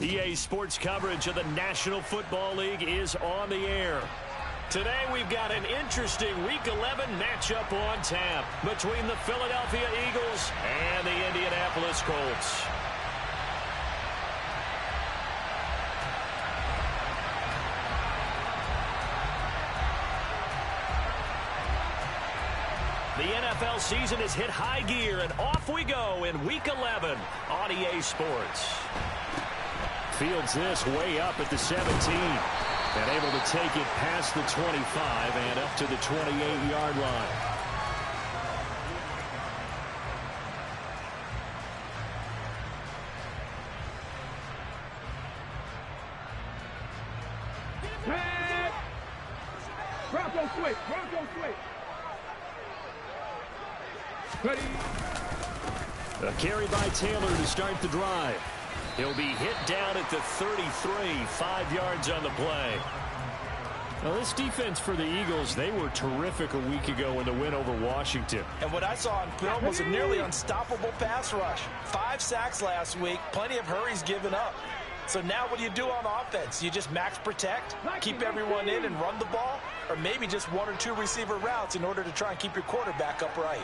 EA Sports coverage of the National Football League is on the air. Today we've got an interesting Week 11 matchup on tap between the Philadelphia Eagles and the Indianapolis Colts. The NFL season has hit high gear, and off we go in Week 11 on EA Sports. Fields this way up at the 17. And able to take it past the 25 and up to the 28-yard line. Bronco switch. Bronco switch. Ready. A carry by Taylor to start the drive. He'll be hit down at the 33, 5 yards on the play. Now, this defense for the Eagles, they were terrific a week ago in the win over Washington. And what I saw on film was a nearly unstoppable pass rush. 5 sacks last week, plenty of hurries given up. So now what do you do on offense? You just max protect, keep everyone in and run the ball, or maybe just 1 or 2 receiver routes in order to try and keep your quarterback upright.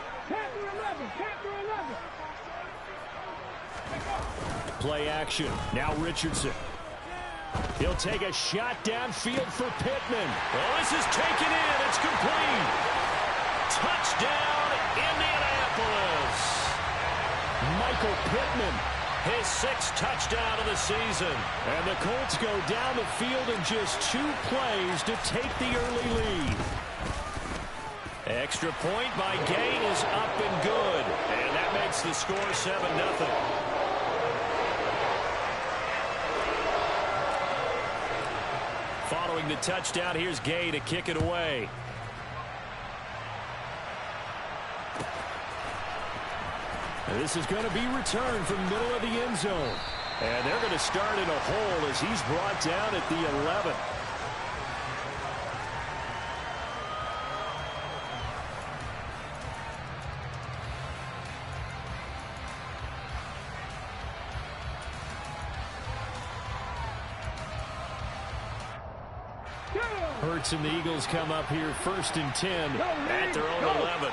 Play action. Now Richardson. He'll take a shot downfield for Pittman. Well, this is taken in. It's complete. Touchdown, Indianapolis. Michael Pittman, his 6th touchdown of the season. And the Colts go down the field in just 2 plays to take the early lead. Extra point by Gay is up and good. And that makes the score 7-0. Following the touchdown, here's Gay to kick it away. And this is going to be returned from the middle of the end zone. And they're going to start in a hole as he's brought down at the 11. Hurts and the Eagles come up here 1st and 10 at their own 11.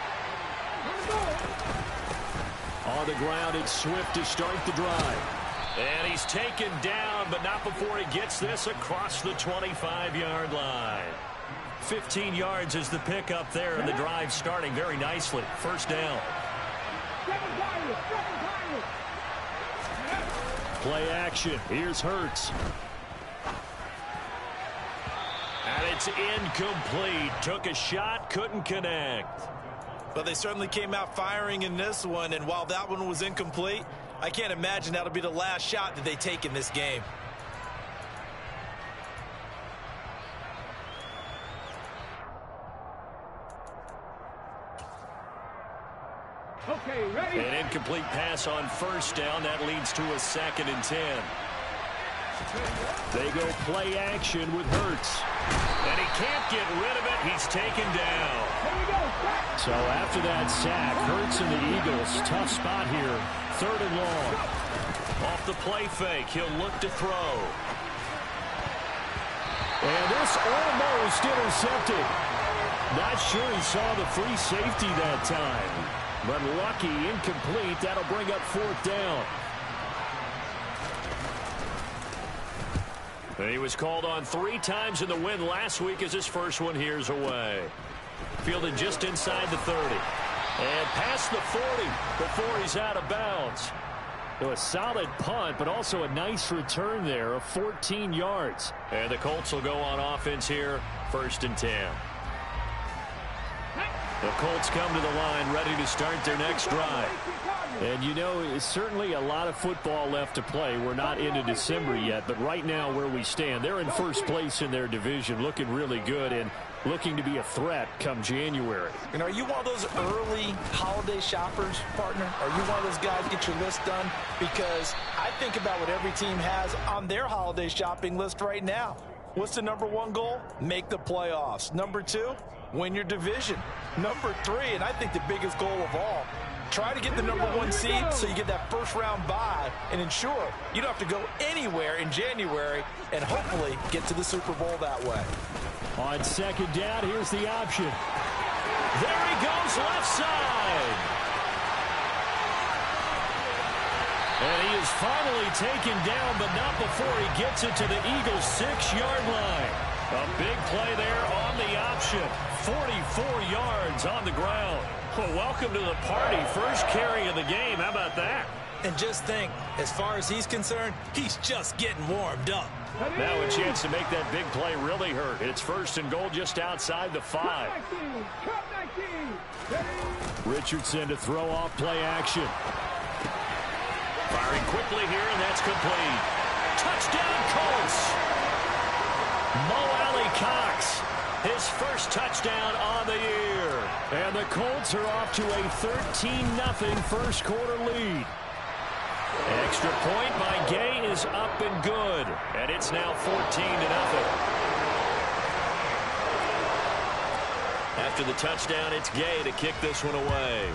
On the ground, it's Swift to start the drive. And he's taken down, but not before he gets this across the 25-yard line. 15 yards is the pickup there, and the drive starting very nicely. 1st down. Play action. Here's Hurts. And it's incomplete. Took a shot, couldn't connect. But they certainly came out firing in this one, and while that one was incomplete, I can't imagine that'll be the last shot that they take in this game. Okay, ready? An incomplete pass on 1st down. That leads to a 2nd and 10. They go play action with Hurts. And he can't get rid of it. He's taken down. So after that sack, Hurts and the Eagles, tough spot here. 3rd and long. Off the play fake, he'll look to throw. And this almost intercepted. Not sure he saw the free safety that time. But lucky, incomplete. That'll bring up 4th down. And he was called on 3 times in the win last week as his first one here's away. Fielded just inside the 30. And past the 40 before he's out of bounds. So a solid punt, but also a nice return there of 14 yards. And the Colts will go on offense here, 1st and 10. The Colts come to the line ready to start their next drive. And, you know, it's certainly a lot of football left to play. We're not into December yet, but right now where we stand, they're in 1st place in their division, looking really good and looking to be a threat come January. And are you one of those early holiday shoppers, partner? Are you one of those guys get your list done? Because I think about what every team has on their holiday shopping list right now. What's the #1 goal? Make the playoffs. #2, win your division. #3, and I think the biggest goal of all, Try to get the #1 seed so you get that first-round bye and ensure you don't have to go anywhere in January and hopefully get to the Super Bowl that way. On second down, here's the option. There he goes, left side. And he is finally taken down, but not before he gets it to the Eagles' 6-yard line. A big play there on the option. 44 yards on the ground. Well, welcome to the party. First carry of the game. How about that? And just think, as far as he's concerned, he's just getting warmed up. Now a chance to make that big play really hurt. It's first and goal just outside the 5. Richardson to throw off play action. Firing quickly here, and that's complete. Touchdown, Colts. Mo Alley-Cox, his first touchdown on the year. And the Colts are off to a 13-0 first quarter lead. Extra point by Gay is up and good. And it's now 14-0. After the touchdown, it's Gay to kick this one away.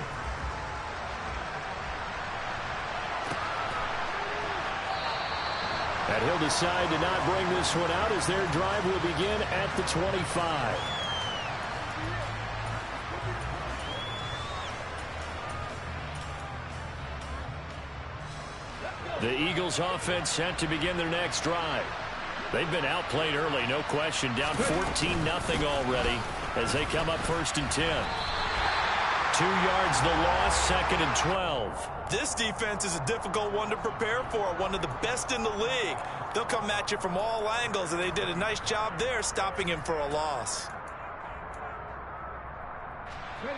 And he'll decide to not bring this one out as their drive will begin at the 25. The Eagles offense set to begin their next drive. They've been outplayed early, no question, down 14-0 already as they come up first and 10. 2 yards the loss, second and 12. This defense is a difficult one to prepare for, one of the best in the league. They'll come at you from all angles, and they did a nice job there stopping him for a loss.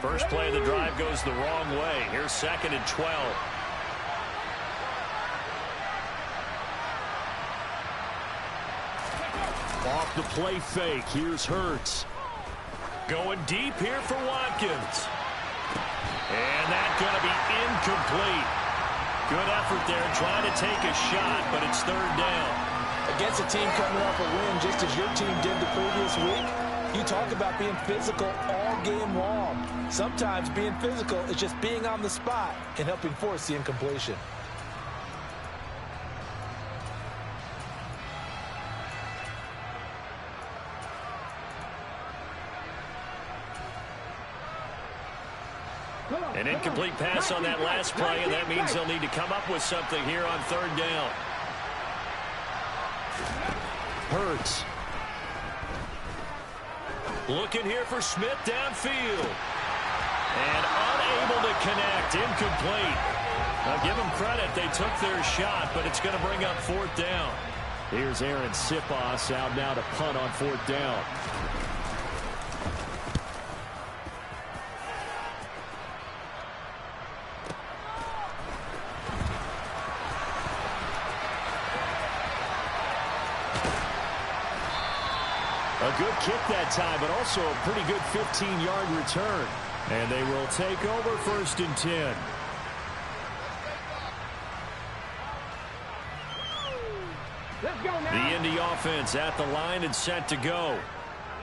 First play of the drive goes the wrong way. Here's second and 12. Off the play fake. Here's Hurts. Going deep here for Watkins. And that's going to be incomplete. Good effort there trying to take a shot, but it's third down. Against a team coming off a win just as your team did the previous week, you talk about being physical all game long. Sometimes being physical is just being on the spot and helping force the incompletion. An incomplete pass on that last play, and that means they'll need to come up with something here on third down. Hurts. Looking here for Smith downfield. And unable to connect. Incomplete. Now give them credit. They took their shot, but it's going to bring up fourth down. Here's Aaron Siposs out now to punt on fourth down. A good kick that time, but also a pretty good 15-yard return. And they will take over first and 10. Let's go now. The Indy offense at the line and set to go.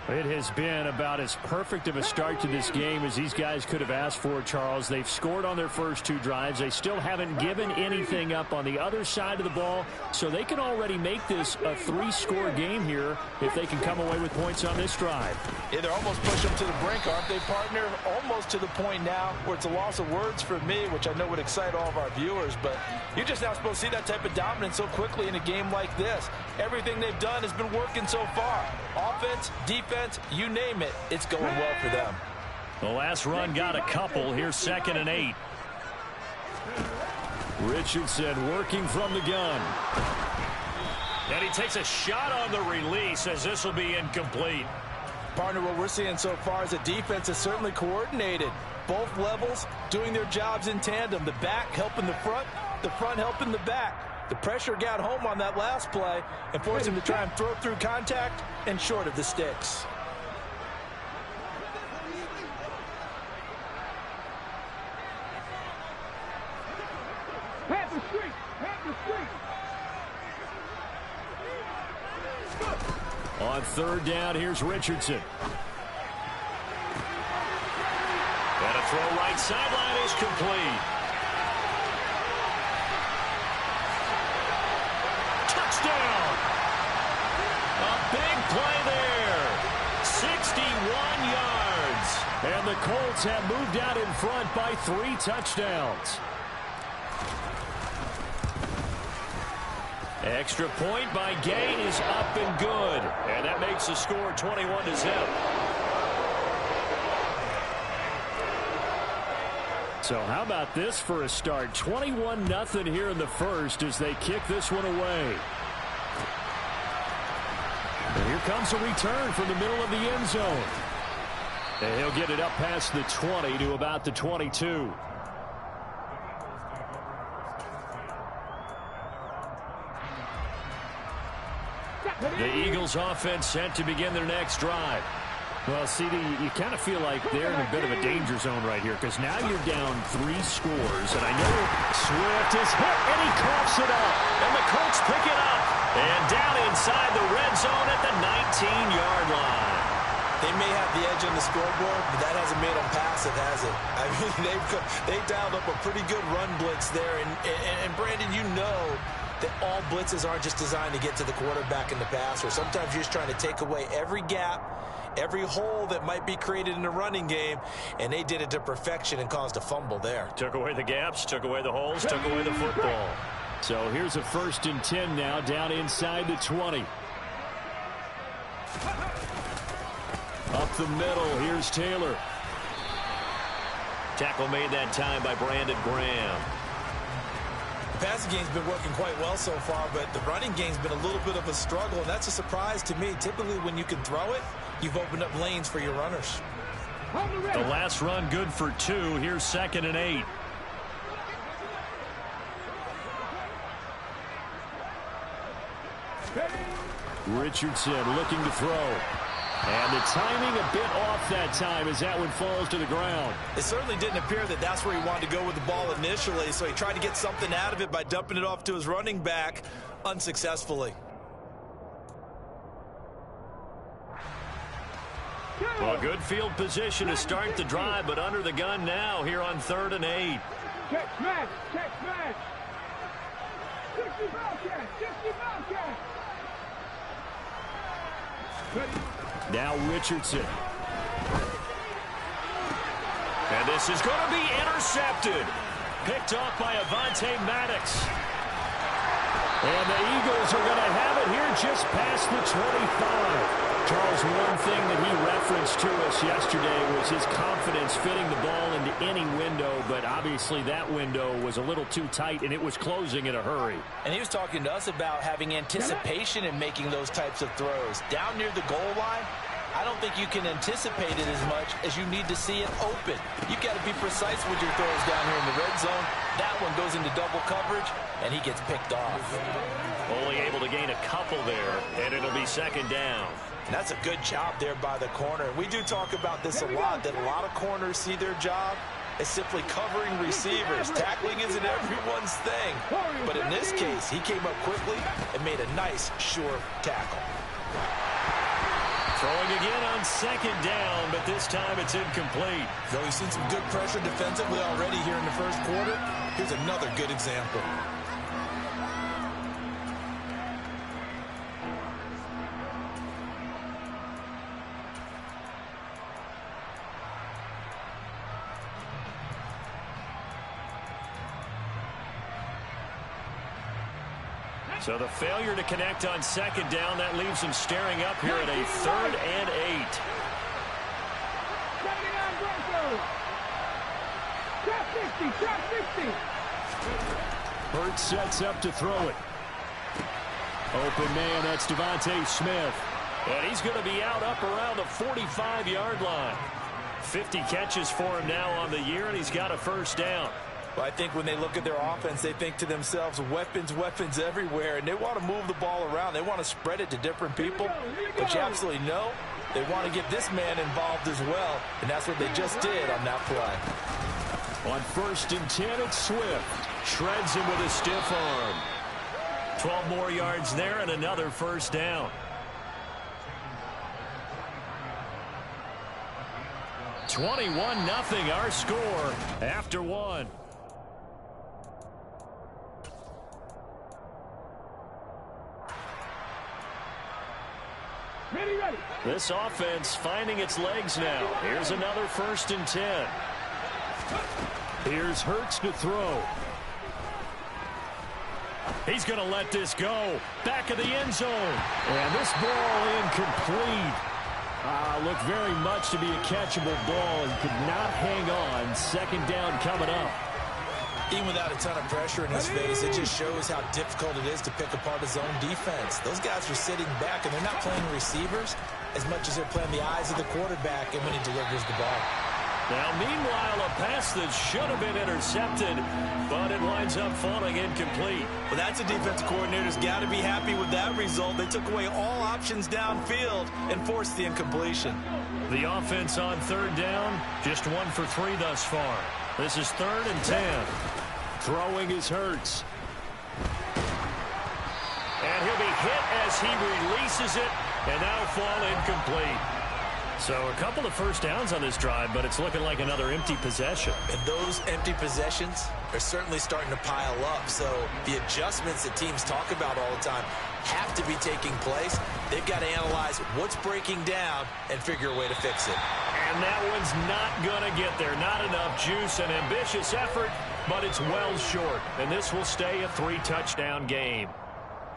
It has been about as perfect of a start to this game as these guys could have asked for, Charles. They've scored on their first 2 drives. They still haven't given anything up on the other side of the ball, so they can already make this a 3-score game here if they can come away with points on this drive. Yeah, they're almost pushed them to the brink, aren't they, partner? Almost to the point now where it's a loss of words for me, which I know would excite all of our viewers, but you're just not supposed to see that type of dominance so quickly in a game like this. Everything they've done has been working so far. Offense, defense, you name it, it's going well for them. The last run got a couple. Here's second and 8. Richardson working from the gun. And he takes a shot on the release as this will be incomplete. Partner, what we're seeing so far is a defense that's certainly coordinated. Both levels doing their jobs in tandem. The back helping the front helping the back. The pressure got home on that last play and forced him to try and throw through contact and short of the sticks. Pass the street. Pass the street. On third down, here's Richardson. And a throw right sideline is complete. And the Colts have moved out in front by 3 touchdowns. Extra point by Gain is up and good. And that makes the score 21-0. So how about this for a start? 21-0 here in the first as they kick this one away. And here comes a return from the middle of the end zone. And he'll get it up past the 20 to about the 22. The Eagles offense set to begin their next drive. Well, CD, you kind of feel like they're in a bit of a danger zone right here because now you're down 3 scores. And I know Swift is hit, and he coughs it up. And the Colts pick it up. And down inside the red zone at the 19-yard line. They may have the edge on the scoreboard, but that hasn't made them pass it, has it? I mean, they've dialed up a pretty good run blitz there. And Brandon, you know that all blitzes aren't just designed to get to the quarterback in the passer. Sometimes you're just trying to take away every gap, every hole that might be created in the running game, and they did it to perfection and caused a fumble there. Took away the gaps, took away the holes, took away the football. So here's a 1st and 10 now down inside the 20. Up the middle, here's Taylor. Tackle made that time by Brandon Graham. The passing game's been working quite well so far, but the running game's been a little bit of a struggle, and that's a surprise to me. Typically, when you can throw it, you've opened up lanes for your runners. The last run good for 2. Here's 2nd and 8. Richardson looking to throw. And the timing a bit off that time as that one falls to the ground. It certainly didn't appear that that's where he wanted to go with the ball initially, so he tried to get something out of it by dumping it off to his running back unsuccessfully. Well, good field position to start the drive, but under the gun now here on 3rd and 8. Check smash, check smash. 60 Bobcat, 60 Bobcat. Now Richardson. And this is going to be intercepted. Picked off by Avonte Maddox. And the Eagles are going to have it here just past the 25. Charles, one thing that he referenced to us yesterday was his confidence fitting the ball into any window, but obviously that window was a little too tight, and it was closing in a hurry. And he was talking to us about having anticipation in making those types of throws. Down near the goal line, I don't think you can anticipate it as much as you need to see it open. You've got to be precise with your throws down here in the red zone. That one goes into double coverage, and he gets picked off. Only able to gain a couple there, and it'll be 2nd down. And that's a good job there by the corner. We do talk about this a lot, that a lot of corners see their job as simply covering receivers. Tackling isn't everyone's thing. But in this case, he came up quickly and made a nice, sure tackle. Throwing again on 2nd down, but this time it's incomplete. Though he's seen some good pressure defensively already here in the first quarter, here's another good example. So the failure to connect on 2nd down, that leaves him staring up here at a 3rd and 8. Hurts sets up to throw it. Open man, that's Devontae Smith. And he's going to be out up around the 45-yard line. 50 catches for him now on the year, and he's got a 1st down. Well, I think when they look at their offense, they think to themselves, weapons, weapons everywhere, and they want to move the ball around. They want to spread it to different people, but you absolutely know they want to get this man involved as well, and that's what they just did on that play. On 1st and 10, it's Swift. Shreds him with a stiff arm. 12 more yards there and another 1st down. 21-0 our score after 1. Ready. This offense finding its legs now. Here's another 1st and 10. Here's Hurts to throw. He's going to let this go. Back of the end zone. And this ball incomplete. Looked very much to be a catchable ball and could not hang on. 2nd down coming up. Even without a ton of pressure in his face, it just shows how difficult it is to pick apart his own defense. Those guys are sitting back, and they're not playing receivers as much as they're playing the eyes of the quarterback and when he delivers the ball. Now, meanwhile, a pass that should have been intercepted, but it winds up falling incomplete. Well, that's a defense coordinator's got to be happy with that result. They took away all options downfield and forced the incompletion. The offense on 3rd down, just 1 for 3 thus far. This is 3rd and 10. Throwing is Hurts. And he'll be hit as he releases it, and now fall incomplete. So a couple of 1st downs on this drive, but it's looking like another empty possession. And those empty possessions are certainly starting to pile up. So the adjustments that teams talk about all the time have to be taking place. They've got to analyze what's breaking down and figure a way to fix it. And that one's not going to get there. Not enough juice. An ambitious effort, but it's well short. And this will stay a 3-touchdown game.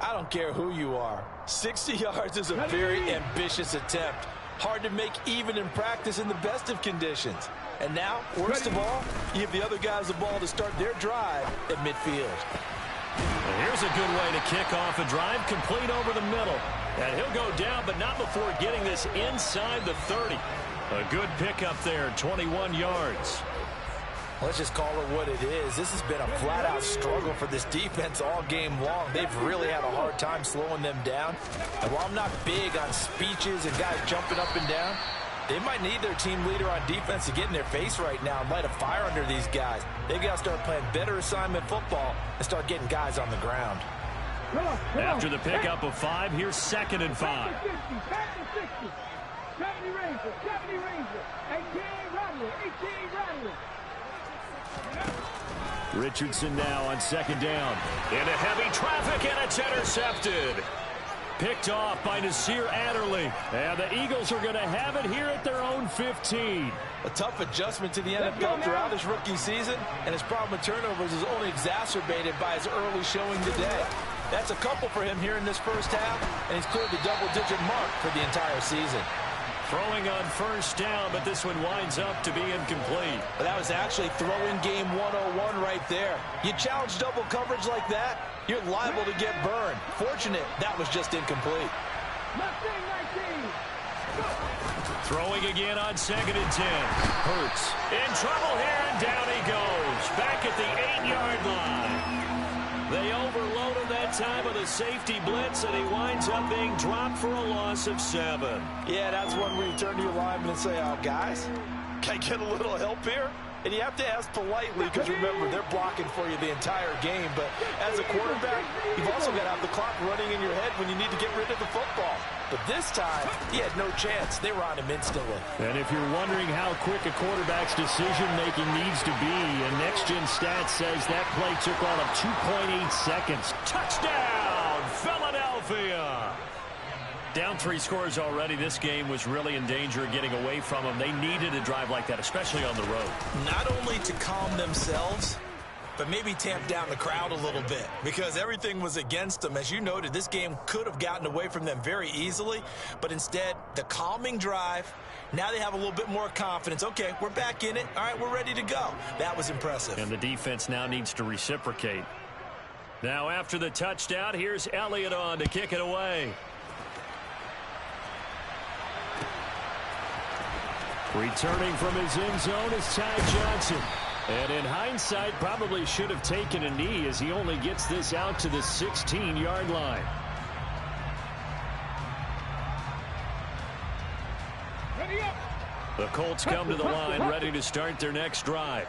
I don't care who you are. 60 yards is a very ambitious attempt. Hard to make even in practice in the best of conditions. And now, worst of all, you give the other guys the ball to start their drive at midfield. And here's a good way to kick off a drive, complete over the middle. And he'll go down, but not before getting this inside the 30. A good pickup there, 21 yards. Let's just call it what it is. This has been a flat-out struggle for this defense all game long. They've really had a hard time slowing them down. And while I'm not big on speeches and guys jumping up and down, they might need their team leader on defense to get in their face right now and light a fire under these guys. They've got to start playing better assignment football and start getting guys on the ground. After the pickup of 5, here's 2nd and 5. Back to 60. 70 Ranger. 18 Rattler. Richardson now on 2nd down. Into heavy traffic, and it's intercepted. Picked off by Nasir Adderley. And the Eagles are going to have it here at their own 15. A tough adjustment to the NFL throughout his rookie season, and his problem with turnovers is only exacerbated by his early showing today. That's a couple for him here in this first half, and he's cleared the double-digit mark for the entire season. Throwing on 1st down, but this one winds up to be incomplete. But that was actually throwing game 101 right there. You challenge double coverage like that, you're liable to get burned. Fortunate, that was just incomplete. Throwing again on 2nd and 10. Hurts in trouble here, and down he goes. Back at the 8-yard line. They overloaded that time of the safety blitz, and he winds up being dropped for a loss of 7. Yeah, that's one where you turn to your lineman and say, oh, guys, can I get a little help here? And you have to ask politely because, remember, they're blocking for you the entire game. But as a quarterback, you've also got to have the clock running in your head when you need to get rid of the football. But this time, he had no chance. They were on him instantly. And if you're wondering how quick a quarterback's decision-making needs to be, and Next Gen Stats says that play took all of 2.8 seconds. Touchdown, Philadelphia! Down 3 scores already. This game was really in danger of getting away from them. They needed a drive like that, especially on the road. Not only to calm themselves, but maybe tamp down the crowd a little bit because everything was against them. As you noted, this game could have gotten away from them very easily, but instead, the calming drive, now they have a little bit more confidence. Okay, we're back in it. All right, we're ready to go. That was impressive. And the defense now needs to reciprocate. Now, after the touchdown, here's Elliott on to kick it away. Returning from his end zone is Ty Johnson. And in hindsight, probably should have taken a knee as he only gets this out to the 16-yard line. The Colts come to the line, ready to start their next drive.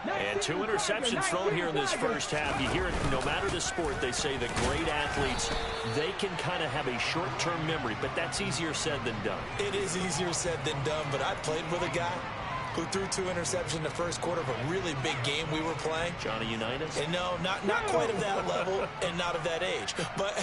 And 2 interceptions thrown here in this first half. You hear it, no matter the sport, they say that great athletes, they can kind of have a short-term memory, but that's easier said than done. It is easier said than done, but I played with a guy who threw 2 interceptions in the first quarter of a really big game we were playing. Johnny Unitas? And no, not quite of that level and not of that age. But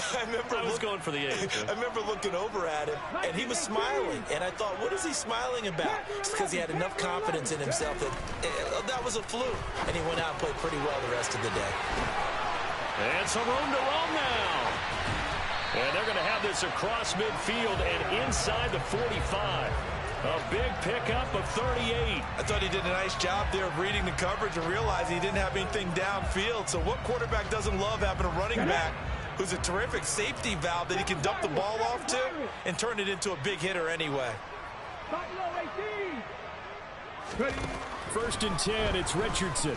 I was going for the age. I remember looking over at him, and he was smiling. And I thought, what is he smiling about? It's because he had enough confidence in himself that was a fluke. And he went out and played pretty well the rest of the day. And some room to roam now. And they're going to have this across midfield and inside the 45. A big pickup of 38. I thought he did a nice job there of reading the coverage and realizing he didn't have anything downfield. So what quarterback doesn't love having a running back who's a terrific safety valve that he can dump the ball off to and turn it into a big hitter anyway? First and 10, it's Richardson.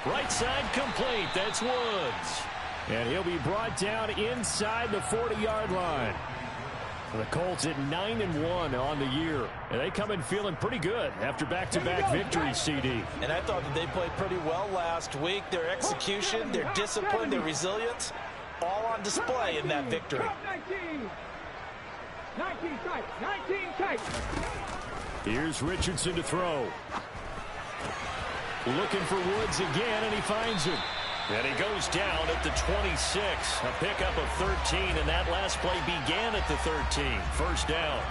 Right side complete, that's Woods. And he'll be brought down inside the 40-yard line. The Colts at 9-1 on the year. And they come in feeling pretty good after back-to-back victories, CD. And I thought that they played pretty well last week. Their execution, their discipline, their resilience, all on display in that victory. 19 tight. Here's Richardson to throw. Looking for Woods again, and he finds him. And he goes down at the 26. A pickup of 13, and that last play began at the 13. First down.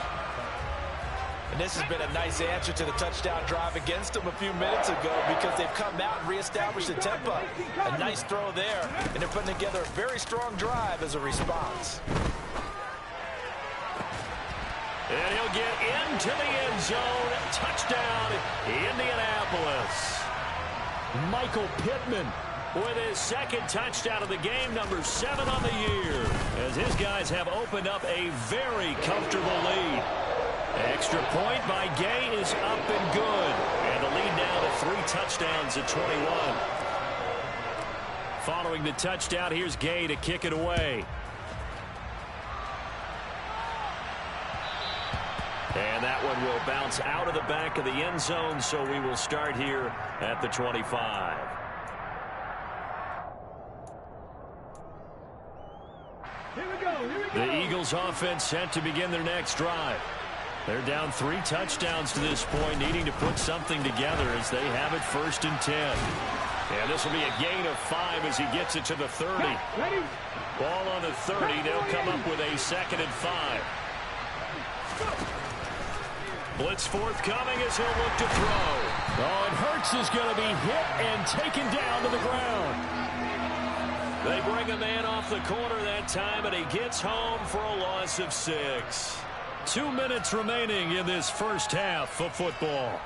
And this has been a nice answer to the touchdown drive against them a few minutes ago because they've come out and reestablished the tempo. A nice throw there, and they're putting together a very strong drive as a response. And he'll get into the end zone. Touchdown, Indianapolis. Michael Pittman with his second touchdown of the game, number 7 on the year, as his guys have opened up a very comfortable lead. Extra point by Gay is up and good, and the lead now to 3 touchdowns at 21. Following the touchdown, here's Gay to kick it away. And that one will bounce out of the back of the end zone, so we will start here at the 25. The Eagles offense set to begin their next drive. They're down 3 touchdowns to this point, needing to put something together as they have it first and 10. And this will be a gain of 5 as he gets it to the 30. Ball on the 30. They'll come up with a 2nd and 5. Blitz forthcoming as he'll look to throw. Oh, and Hurts is going to be hit and taken down to the ground. They bring a man off the corner that time, and he gets home for a loss of 6. 2 minutes remaining in this first half of football.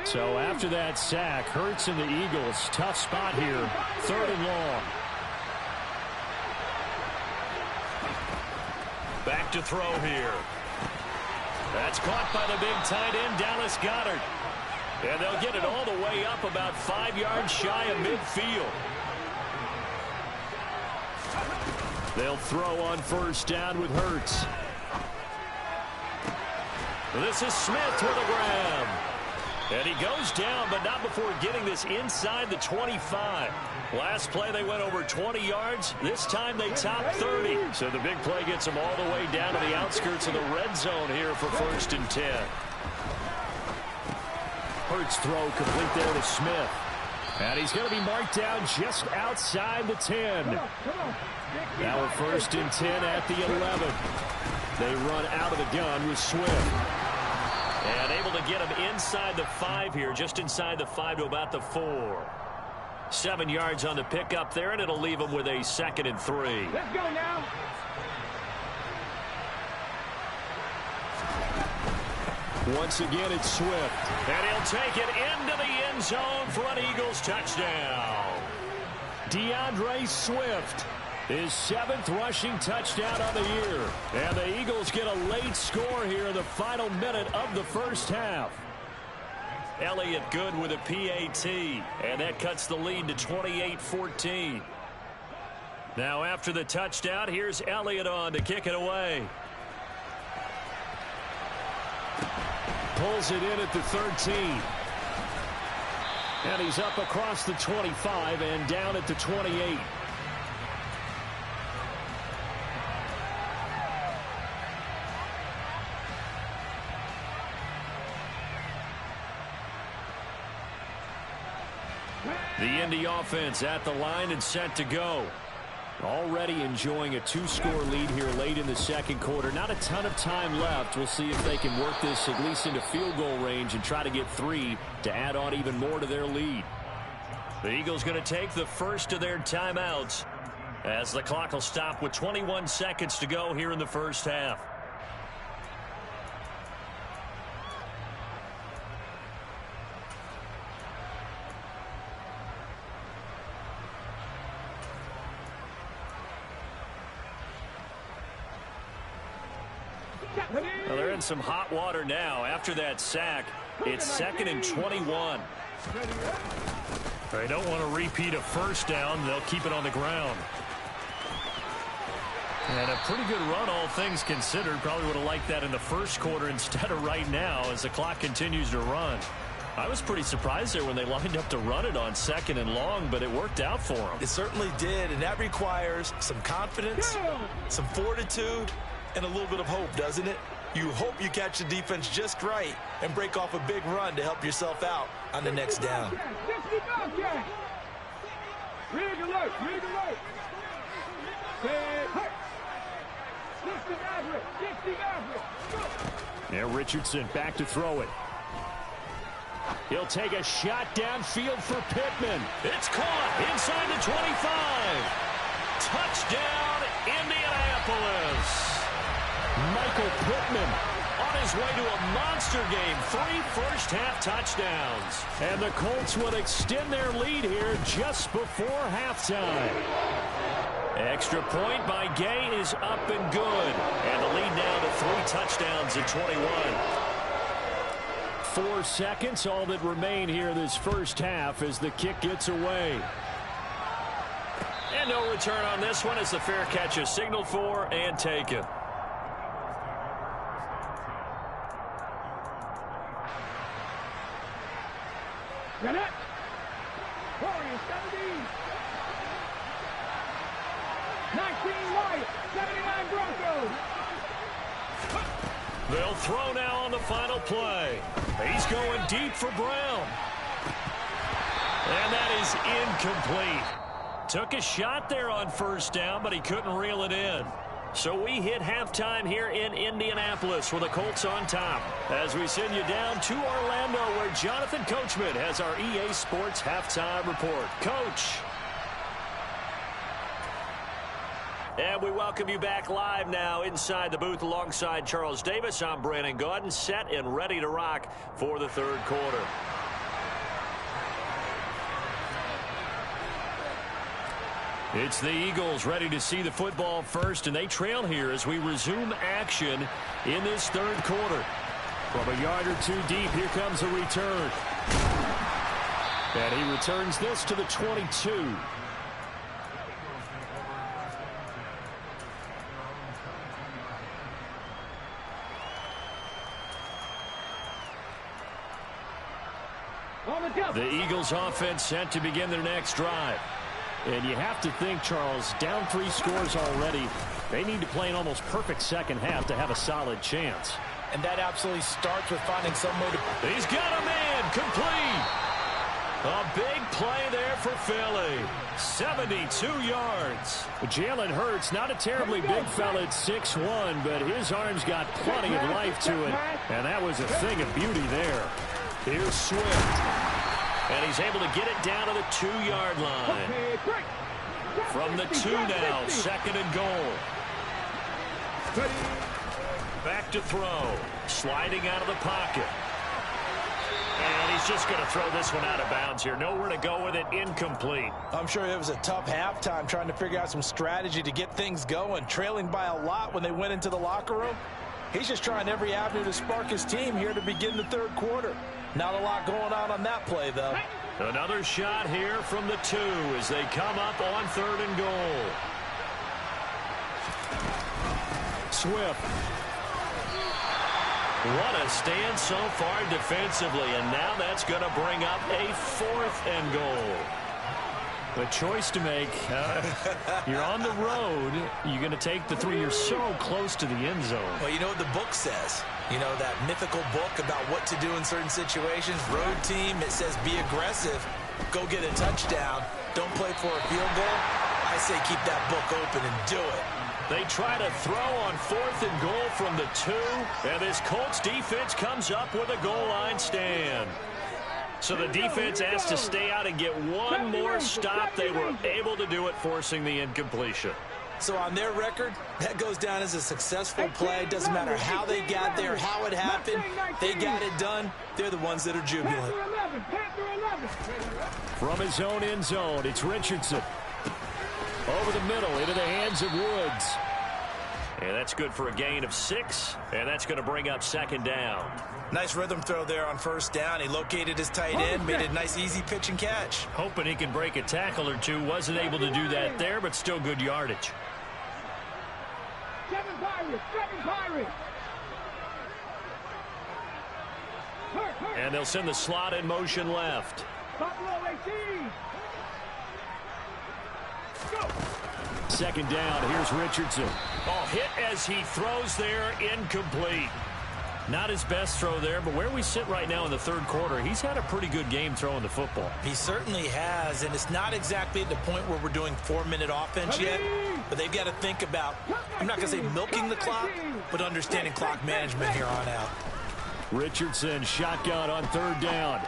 So after that sack, Hurts and the Eagles, tough spot here, 3rd and long. Back to throw here. That's caught by the big tight end, Dallas Goedert. And they'll get it all the way up about 5 yards shy of midfield. They'll throw on first down with Hurts. This is Smith with a grab. And he goes down, but not before getting this inside the 25. Last play, they went over 20 yards. This time, they topped 30. So the big play gets them all the way down to the outskirts of the red zone here for first and 10. Hurts throw complete there to Smith. And he's going to be marked down just outside the 10. Now a first and 10 at the 11. They run out of the gun with Swift. And able to get him inside the 5 here, just inside the 5 to about the 4. 7 yards on the pickup there, and it'll leave him with a 2nd and 3. Let's go now. Once again, it's Swift. And he'll take it into the end zone for an Eagles touchdown. DeAndre Swift, his 7th rushing touchdown on the year. And the Eagles get a late score here in the final minute of the first half. Elliott good with a PAT, and that cuts the lead to 28-14. Now after the touchdown, here's Elliott on to kick it away. Pulls it in at the 13. And he's up across the 25 and down at the 28. The Indy offense at the line and set to go. Already enjoying a 2-score lead here late in the second quarter. Not a ton of time left. We'll see if they can work this at least into field goal range and try to get 3 to add on even more to their lead. The Eagles going to take the first of their timeouts as the clock will stop with 21 seconds to go here in the first half. Well, they're in some hot water now. After that sack, it's 2nd and 21. They don't want to repeat a first down. They'll keep it on the ground. And a pretty good run, all things considered. Probably would have liked that in the first quarter instead of right now as the clock continues to run. I was pretty surprised there when they lined up to run it on 2nd and long, but it worked out for them. It certainly did, and that requires some confidence, some fortitude, and a little bit of hope, doesn't it? You hope you catch the defense just right and break off a big run to help yourself out on the next down. Now Richardson back to throw it. He'll take a shot downfield for Pittman. It's caught inside the 25. Touchdown, Indianapolis. Michael Pittman on his way to a monster game. 3 first-half touchdowns. And the Colts will extend their lead here just before halftime. Extra point by Gay is up and good. And the lead now to 3 touchdowns at 21. 4 seconds, all that remain here this first half as the kick gets away. And no return on this one as the fair catch is signaled for and taken. Get it! Warriors 17. 19 Wyatt. 79 Broncos. They'll throw now on the final play. He's going deep for Brown. And that is incomplete. Took a shot there on first down, but he couldn't reel it in. So we hit halftime here in Indianapolis with the Colts on top. As we send you down to Orlando where Jonathan Coachman has our EA Sports halftime report. Coach. And we welcome you back live now inside the booth alongside Charles Davis. I'm Brandon Gaudin, set and ready to rock for the third quarter. It's the Eagles ready to see the football first, and they trail here as we resume action in this third quarter. From a yard or two deep, here comes a return. And he returns this to the 22. The Eagles offense set to begin their next drive. And you have to think, Charles, down 3 scores already. They need to play an almost perfect second half to have a solid chance. And that absolutely starts with finding some motivation. He's got a man complete. A big play there for Philly. 72 yards. Jalen Hurts, not a terribly big fella at 6'1", but his arm's got plenty of life to it. And that was a thing of beauty there. Here's Swift. And he's able to get it down to the 2-yard line. From the 2 now, 2nd and goal. Back to throw. Sliding out of the pocket. And he's just going to throw this one out of bounds here. Nowhere to go with it. Incomplete. I'm sure it was a tough halftime trying to figure out some strategy to get things going. Trailing by a lot when they went into the locker room. He's just trying every avenue to spark his team here to begin the third quarter. Not a lot going on that play, though. Another shot here from the 2 as they come up on 3rd and goal. Swift. What a stand so far defensively, and now that's going to bring up a 4th and goal. A choice to make. You're on the road. You're going to take the 3. You're so close to the end zone. Well, you know what the book says. You know, that mythical book about what to do in certain situations. Road team, it says be aggressive. go get a touchdown. Don't play for a field goal. I say keep that book open and do it. They try to throw on 4th and goal from the 2, and this Colts defense comes up with a goal line stand. So the defense has to stay out and get one more stop. They were able to do it, forcing the incompletion. So on their record, that goes down as a successful play. Doesn't matter how they got there, how it happened. They got it done. They're the ones that are jubilant. From his own end zone, it's Richardson. Over the middle, into the hands of Woods. And that's good for a gain of 6, and that's going to bring up 2nd down. Nice rhythm throw there on 1st down. He located his tight end, made a nice easy pitch and catch. Hoping he can break a tackle or two. Wasn't able to do that there, but still good yardage. 7 Pirates. And they'll send the slot in motion left. Buffalo 18. Go. 2nd down, here's Richardson. Oh, hit as he throws there, incomplete. Not his best throw there, but where we sit right now in the 3rd quarter, he's had a pretty good game throwing the football. He certainly has, and it's not exactly at the point where we're doing 4-minute offense yet, but they've got to think about, I'm not going to say milking the clock, but understanding clock management here on out. Richardson shotgun on 3rd down.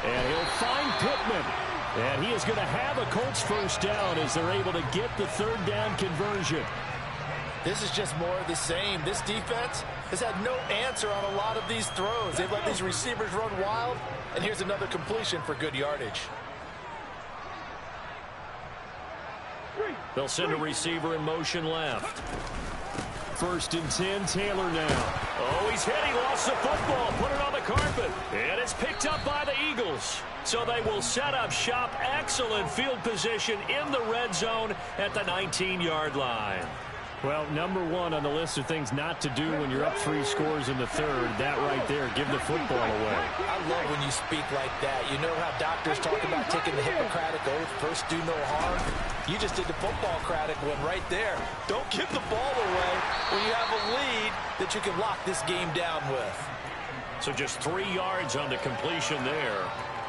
And he'll find Pittman. And he is going to have a Colts 1st down as they're able to get the 3rd down conversion. This is just more of the same. This defense has had no answer on a lot of these throws. They've let these receivers run wild, and here's another completion for good yardage. They'll send a receiver in motion left. 1st and 10, Taylor now. Oh, he's hit. He lost the football. Put it on the carpet. And it's picked up by the Eagles. So they will set up shop. Excellent field position in the red zone at the 19-yard line. Well, number 1 on the list of things not to do when you're up 3 scores in the 3rd. That right there, give the football away. I love when you speak like that. You know how doctors talk about taking the Hippocratic oath, first do no harm? You just did the football-cratic one right there. Don't give the ball away when you have a lead that you can lock this game down with. So just 3 yards on the completion there.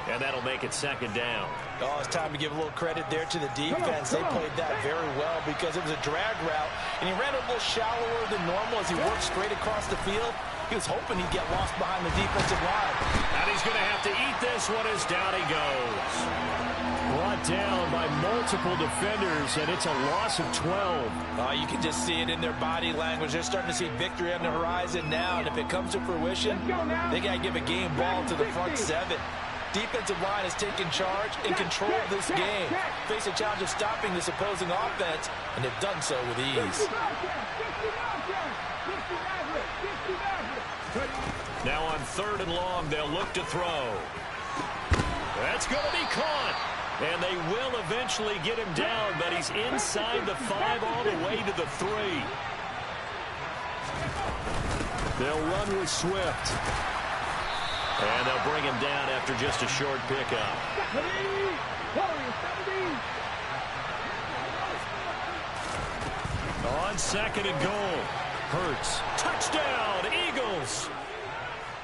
And that'll make it 2nd down. Oh, it's time to give a little credit there to the defense. They played that very well because it was a drag route, and he ran a little shallower than normal as he worked straight across the field. He was hoping he'd get lost behind the defensive line. And he's going to have to eat this one as down he goes. Brought down by multiple defenders, and it's a loss of 12. You can just see it in their body language. They're starting to see victory on the horizon now, and if it comes to fruition, they got to give a game ball to the front 7. Defensive line has taken charge and controlled this game. Face a challenge of stopping this opposing offense, and they've done so with ease. Now on 3rd and long, they'll look to throw. That's going to be caught. And they will eventually get him down, but he's inside the 5 all the way to the 3. They'll run with Swift. And they'll bring him down after just a short pickup. On 2nd and goal, Hurts. Touchdown, Eagles.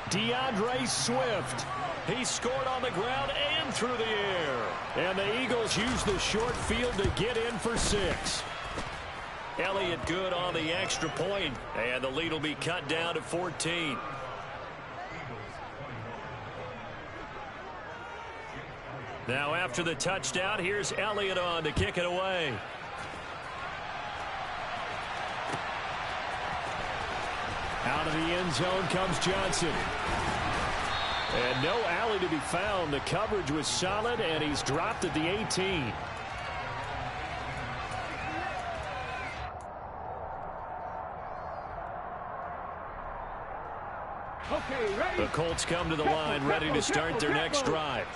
DeAndre Swift. He scored on the ground and through the air. And the Eagles use the short field to get in for 6. Elliott good on the extra point, and the lead will be cut down to 14. Now after the touchdown, here's Elliott on to kick it away. Out of the end zone comes Johnson. And no alley to be found. The coverage was solid, and he's dropped at the 18. The Colts come to the line ready to start their next drive.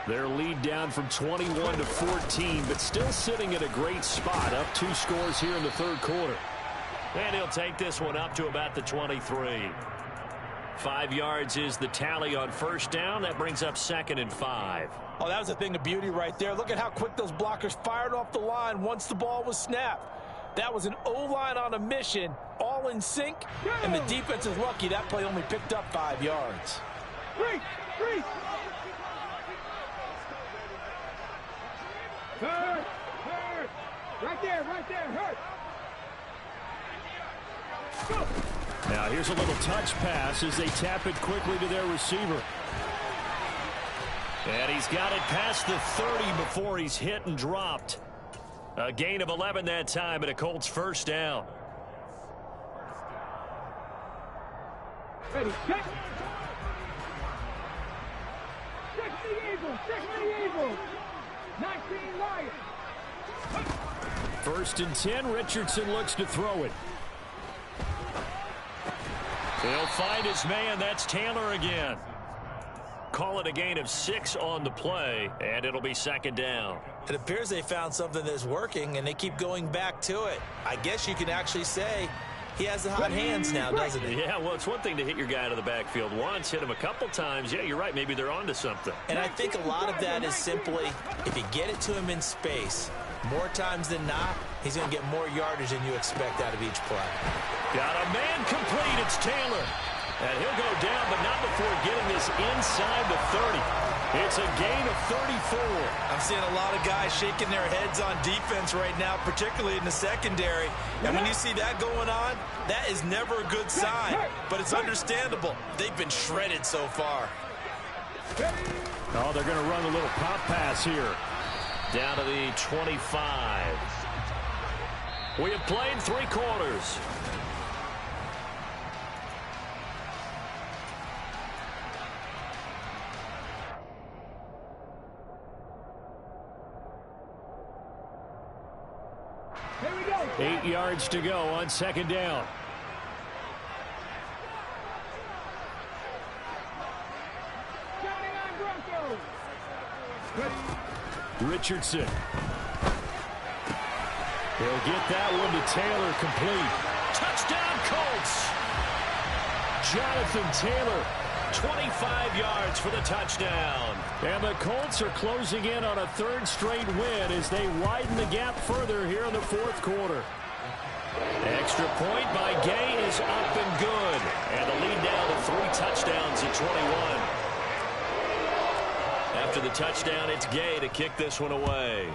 Their lead down from 21 to 14, but still sitting at a great spot, up 2 scores here in the 3rd quarter. And he'll take this one up to about the 23. 5 yards is the tally on 1st down. That brings up 2nd and 5. Oh, that was a thing of beauty right there. Look at how quick those blockers fired off the line once the ball was snapped. That was an O-line on a mission, all in sync, and the defense is lucky that play only picked up 5 yards. Hurt. Hurt. Right there. Hurt. Go. Now here's a little touch pass as they tap it quickly to their receiver. And he's got it past the 30 before he's hit and dropped. A gain of 11 that time, and a Colts first down. Ready, check. Check the Eagles. 19 Lions. First and 10, Richardson looks to throw it. He'll find his man. That's Taylor again. Call it a gain of 6 on the play, and it'll be second down. It appears they found something that's working, and they keep going back to it. I guess you can actually say he has the hot hands now, doesn't he? Yeah, well, it's one thing to hit your guy out of the backfield once, hit him a couple times. Yeah, you're right. Maybe they're onto something. And I think a lot of that is simply if you get it to him in space, more times than not, he's going to get more yardage than you expect out of each play. Got a man complete. It's Taylor. And he'll go down, but not before getting this inside the 30. It's a gain of 34. I'm seeing a lot of guys shaking their heads on defense right now, particularly in the secondary. And when you see that going on, that is never a good sign. But it's understandable. They've been shredded so far. Oh, they're going to run a little pop pass here. Down to the 25. We have played 3 quarters. Here we go. 8 yards to go on second down. Counting on Broncos. Richardson. He'll get that one to Taylor, complete. Touchdown, Colts. Jonathan Taylor, 25 yards for the touchdown. And the Colts are closing in on a 3rd straight win as they widen the gap further here in the 4th quarter. Extra point by Gay is up and good. And the lead down to 3 touchdowns at 21. After the touchdown, it's Gay to kick this one away.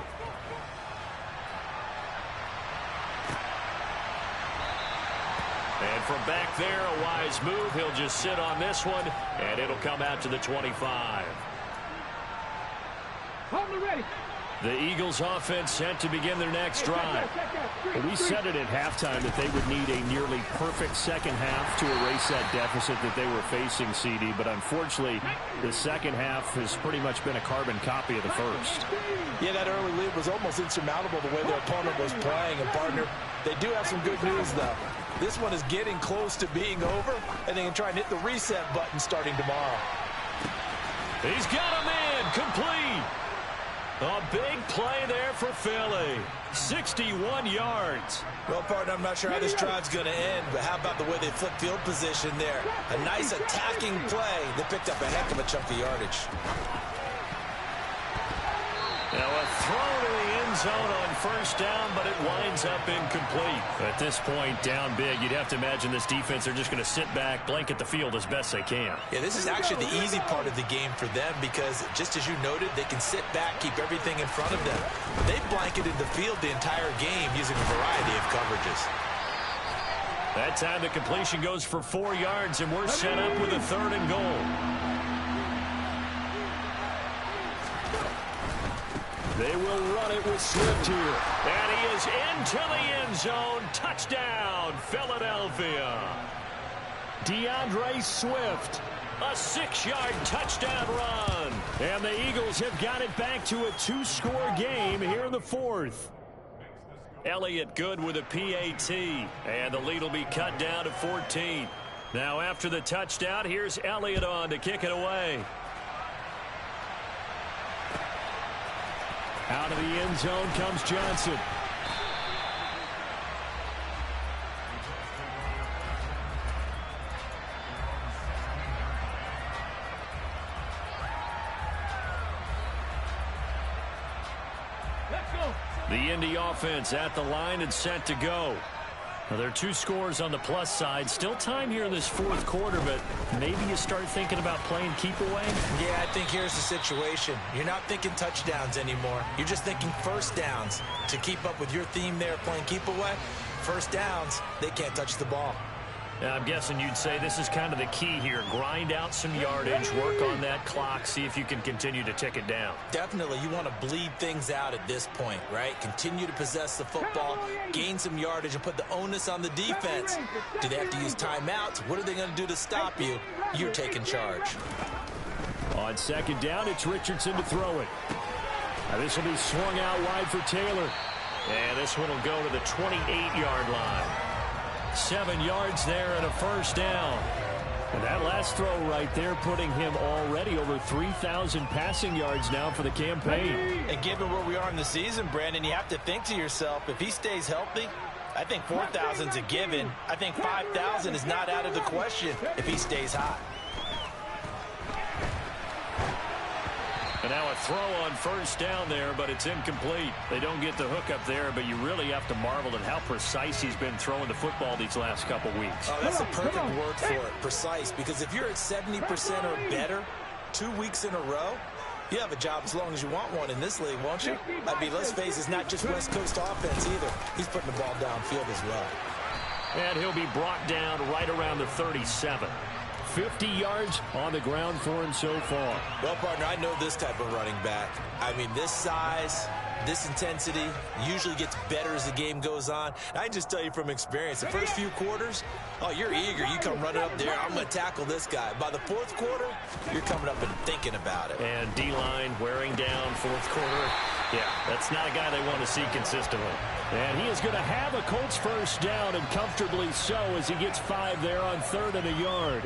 And from back there, a wise move. He'll just sit on this one, and it'll come out to the 25. Hold the ready. The Eagles offense set to begin their next drive. We said it at halftime that they would need a nearly perfect second half to erase that deficit that they were facing, CD. But unfortunately, the second half has pretty much been a carbon copy of the first. Yeah, that early lead was almost insurmountable the way their opponent was playing. And, partner, they do have some good news, though. This one is getting close to being over, and they can try and hit the reset button starting tomorrow. He's got a man complete. A big play there for Philly. 61 yards. Well, partner, I'm not sure how this drive's going to end, but how about the way they flip field position there? A nice attacking play. They picked up a heck of a chunk of yardage. Now a throw to the end zone on first down, but it winds up incomplete. At this point, down big, you'd have to imagine this defense are just going to sit back, blanket the field as best they can. Yeah, this is actually the easy part of the game for them because, just as you noted, they can sit back, keep everything in front of them. They've blanketed the field the entire game using a variety of coverages. That time the completion goes for 4 yards, and we're set up with a 3rd and goal. They will run it with Swift here. And he is into the end zone. Touchdown, Philadelphia. DeAndre Swift, a 6-yard touchdown run. And the Eagles have got it back to a 2-score game here in the 4th. Elliott good with a PAT. And the lead will be cut down to 14. Now after the touchdown, here's Elliott on to kick it away. Out of the end zone comes Johnson. Let's go. The Indy offense at the line and set to go. Well, there are 2 scores on the plus side. Still time here in this fourth quarter, but maybe you start thinking about playing keep away? Yeah, I think here's the situation. You're not thinking touchdowns anymore. You're just thinking first downs. To keep up with your theme there playing keep away, first downs, they can't touch the ball. I'm guessing you'd say this is kind of the key here. Grind out some yardage, work on that clock, see if you can continue to tick it down. Definitely, you want to bleed things out at this point, right? Continue to possess the football, gain some yardage, and put the onus on the defense. Do they have to use timeouts? What are they going to do to stop you? You're taking charge. On second down, it's Richardson to throw it. Now this will be swung out wide for Taylor. And this one will go to the 28-yard line. 7 yards there and a first down. And that last throw right there putting him already over 3,000 passing yards now for the campaign. And given where we are in the season, Brandon, you have to think to yourself, if he stays healthy, I think 4,000's a given. I think 5,000 is not out of the question if he stays hot. And now a throw on first down there, but it's incomplete. They don't get the hook up there, but you really have to marvel at how precise he's been throwing the football these last couple weeks. Oh, that's a perfect word for it, precise, because if you're at 70% or better 2 weeks in a row, you have a job as long as you want one in this league, won't you? I mean, let's face it, it's not just West Coast offense either. He's putting the ball downfield as well. And he'll be brought down right around the 37. 50 yards on the ground for him so far. Well, partner, I know this type of running back. I mean, this size, this intensity usually gets better as the game goes on. And I can just tell you from experience, the first few quarters, oh, you're eager. You come running up there, I'm going to tackle this guy. By the fourth quarter, you're coming up and thinking about it. And D-line wearing down fourth quarter. Yeah, that's not a guy they want to see consistently. And he is going to have a Colts first down, and comfortably so, as he gets 5 there on 3rd and a yard.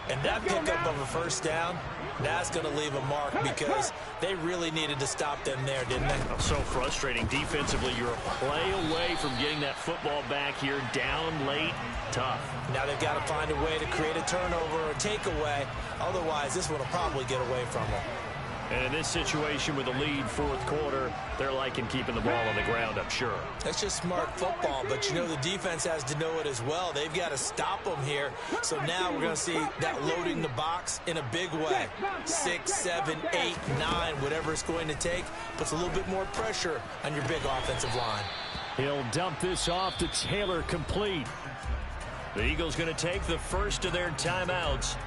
And that pickup of a first down, that's going to leave a mark because they really needed to stop them there, didn't they? So frustrating. Defensively, you're a play away from getting that football back here down late. Tough. Now they've got to find a way to create a turnover or a takeaway. Otherwise, this one will probably get away from them. And in this situation with a lead fourth quarter, they're liking keeping the ball on the ground, I'm sure. That's just smart football, but you know the defense has to know it as well. They've got to stop them here. So now we're going to see that loading the box in a big way. 6, 7, 8, 9, whatever it's going to take, puts a little bit more pressure on your big offensive line. He'll dump this off to Taylor, complete. The Eagles going to take the first of their timeouts.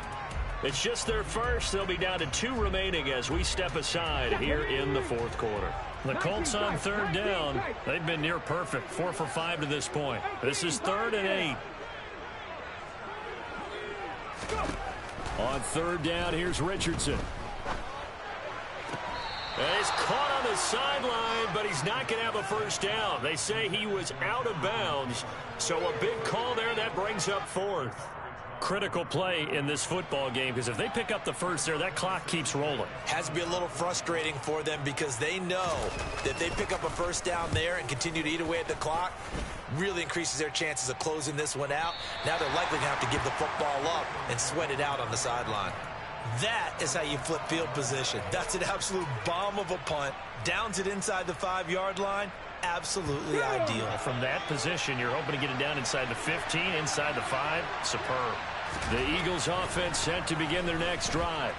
It's just their first. They'll be down to 2 remaining as we step aside here in the fourth quarter. The Colts on 3rd down. They've been near perfect, 4 for 5 to this point. This is 3rd and 8. On 3rd down, here's Richardson. And he's caught on the sideline, but he's not going to have a first down. They say he was out of bounds, so a big call there. That brings up 4th. Critical play in this football game, because if they pick up the first there, that clock keeps rolling. Has to be a little frustrating for them because they know that if they pick up a first down there and continue to eat away at the clock, really increases their chances of closing this one out. Now they're likely going to have to give the football up and sweat it out on the sideline. That is how you flip field position. That's an absolute bomb of a punt. Downs it inside the 5-yard line. Absolutely ideal. From that position, you're hoping to get it down inside the 15, inside the 5. Superb. The Eagles offense set to begin their next drive.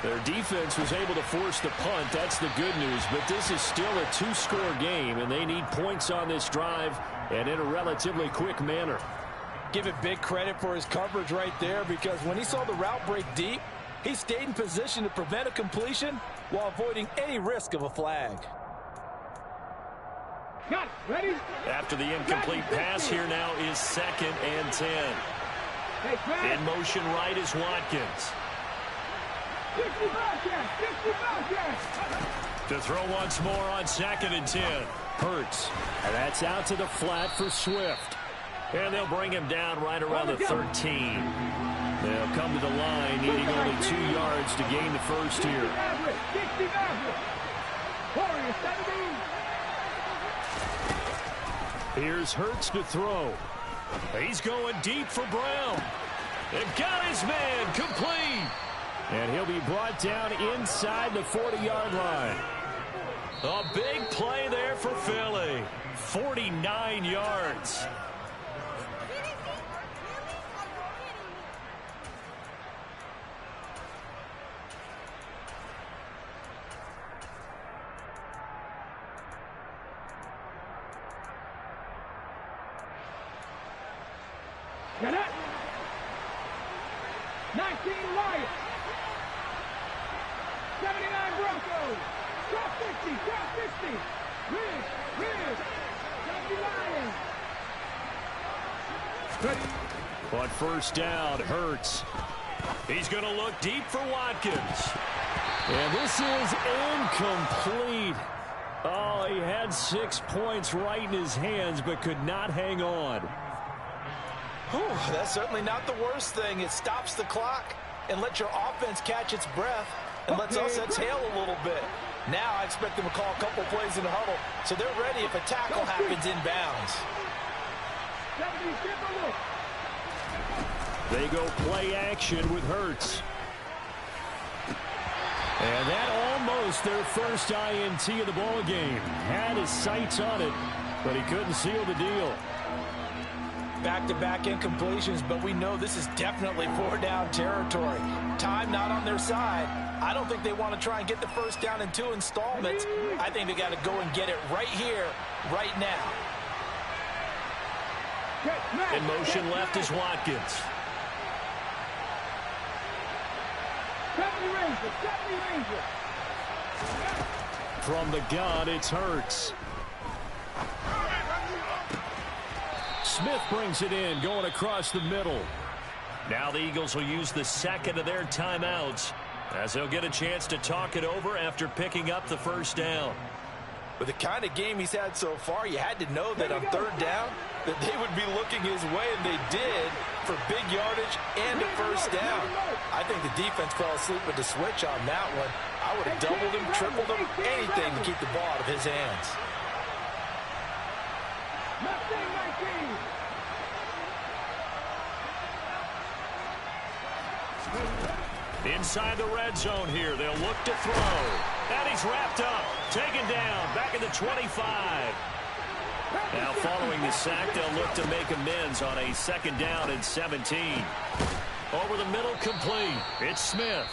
Their defense was able to force the punt. That's the good news. But this is still a 2-score game, and they need points on this drive and in a relatively quick manner. Give it big credit for his coverage right there, because when he saw the route break deep, he stayed in position to prevent a completion while avoiding any risk of a flag. Ready? After the incomplete pass, here now is 2nd and 10. In motion right is Watkins. To throw once more on 2nd and 10. Hurts. And that's out to the flat for Swift. And they'll bring him down right around the 13. They'll come to the line, needing only 2 yards to gain the first here. Here's Hurts to throw. He's going deep for Brown. And got his man, complete. And he'll be brought down inside the 40-yard line. A big play there for Philly. 49 yards. Drop 50, drop 50. Ridge. Don't be lying. On first down, Hurts. He's going to look deep for Watkins. And this is incomplete. Oh, he had 6 points right in his hands, but could not hang on. Whew, that's certainly not the worst thing. It stops the clock and lets your offense catch its breath and lets us exhale a little bit. Now I expect them to call a couple plays in the huddle, so they're ready if a tackle happens inbounds. They go play action with Hurts. And that almost their first INT of the ball game. Had his sights on it, but he couldn't seal the deal. Back-to-back incompletions, but we know this is definitely 4-down territory. Time not on their side. I don't think they want to try and get the first down in 2 installments. I think they got to go and get it right here, right now. In motion left is Watkins. From the gun, it's Hurts. Smith brings it in, going across the middle. Now the Eagles will use the second of their timeouts as they'll get a chance to talk it over after picking up the first down. With the kind of game he's had so far, you had to know that on third down that they would be looking his way, and they did, for big yardage and a first down. I think the defense fell asleep with the switch on that one. I would have doubled him, tripled him, anything to keep the ball out of his hands. Inside the red zone here, they'll look to throw. And he's wrapped up, taken down, back at the 25. Now following the sack, they'll look to make amends on a second down and 17. Over the middle, complete. It's Smith.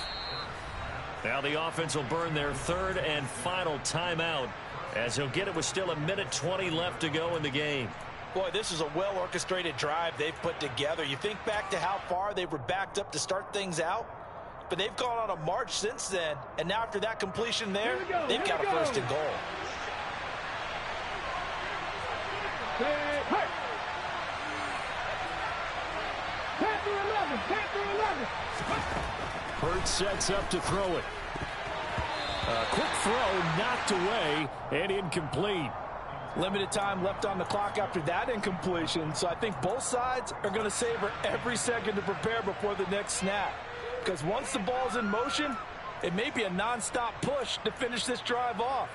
Now the offense will burn their third and final timeout as he'll get it with still 1:20 left to go in the game. Boy, this is a well-orchestrated drive they've put together. You think back to how far they were backed up to start things out, but they've gone on a march since then, and now after that completion there, they've got a first and goal. Hurts sets up to throw it. A quick throw knocked away and incomplete. Limited time left on the clock after that incompletion, so I think both sides are going to savor every second to prepare before the next snap. Because once the ball's in motion, it may be a non-stop push to finish this drive off.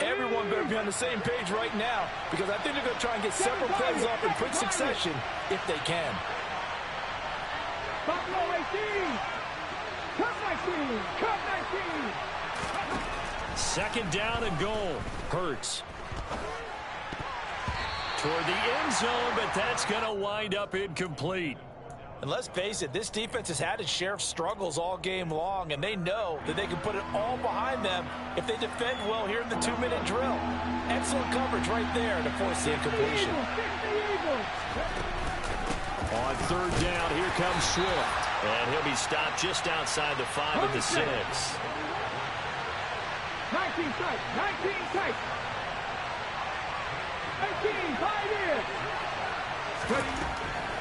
Everyone better be on the same page right now, because I think they're going to try and get several plays off in quick succession if they can. Second down and goal. Hurts. Toward the end zone, but that's going to wind up incomplete. And let's face it, this defense has had its share of struggles all game long, and they know that they can put it all behind them if they defend well here in the 2-minute drill. Excellent coverage right there to force the incompletion. On third down, here comes Swift. And he'll be stopped just outside the 5 at the 6. 19 tight, 19 tight. 18, 5 in.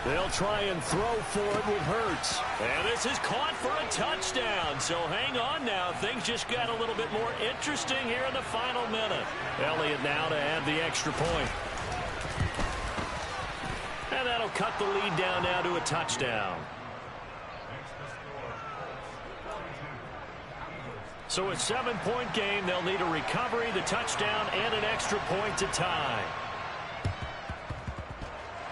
They'll try and throw for it with Hurts. And this is caught for a touchdown. So hang on now. Things just got a little bit more interesting here in the final minute. Elliott now to add the extra point. And that'll cut the lead down now to a touchdown. So a 7-point game. They'll need a recovery, the touchdown, and an extra point to tie.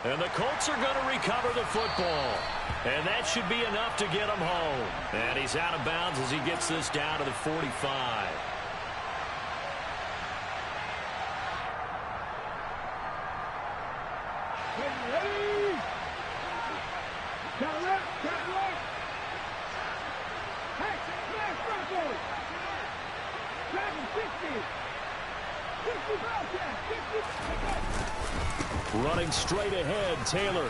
And the Colts are going to recover the football. And that should be enough to get him home. And he's out of bounds as he gets this down to the 45. Running straight ahead, Taylor.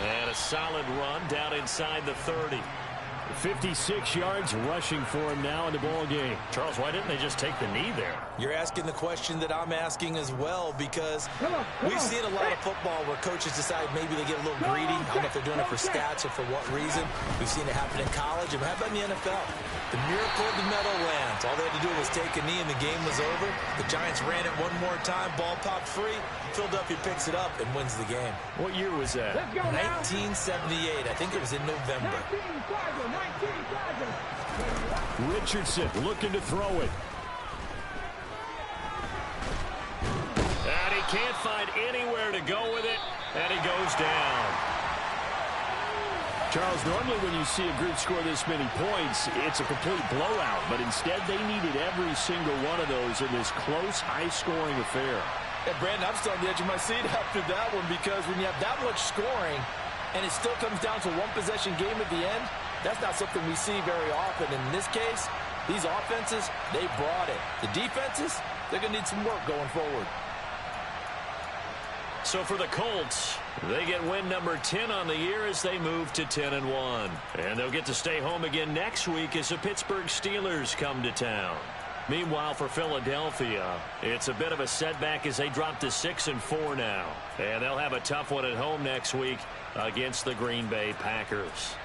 And a solid run down inside the 30. 56 yards rushing for him now in the ball game. Charles, why didn't they just take the knee there? You're asking the question that I'm asking as well, because we've seen a lot of football where coaches decide maybe they get a little greedy. I don't know if they're doing it for stats or for what reason. We've seen it happen in college. And how about in the NFL? The miracle of the Meadowlands. All they had to do was take a knee and the game was over. The Giants ran it one more time. Ball popped free. Philadelphia picks it up and wins the game. What year was that? 1978. I think it was in November. Richardson looking to throw it. And he can't find anywhere to go with it. And he goes down. Charles, normally when you see a group score this many points, it's a complete blowout. But instead, they needed every single one of those in this close, high-scoring affair. And Brandon, I'm still on the edge of my seat after that one, because when you have that much scoring and it still comes down to one possession game at the end, that's not something we see very often. In this case, these offenses, they brought it. The defenses, they're going to need some work going forward. So for the Colts, they get win number 10 on the year as they move to 10-1. And they'll get to stay home again next week as the Pittsburgh Steelers come to town. Meanwhile, for Philadelphia, it's a bit of a setback as they drop to 6-4 now. And they'll have a tough one at home next week against the Green Bay Packers.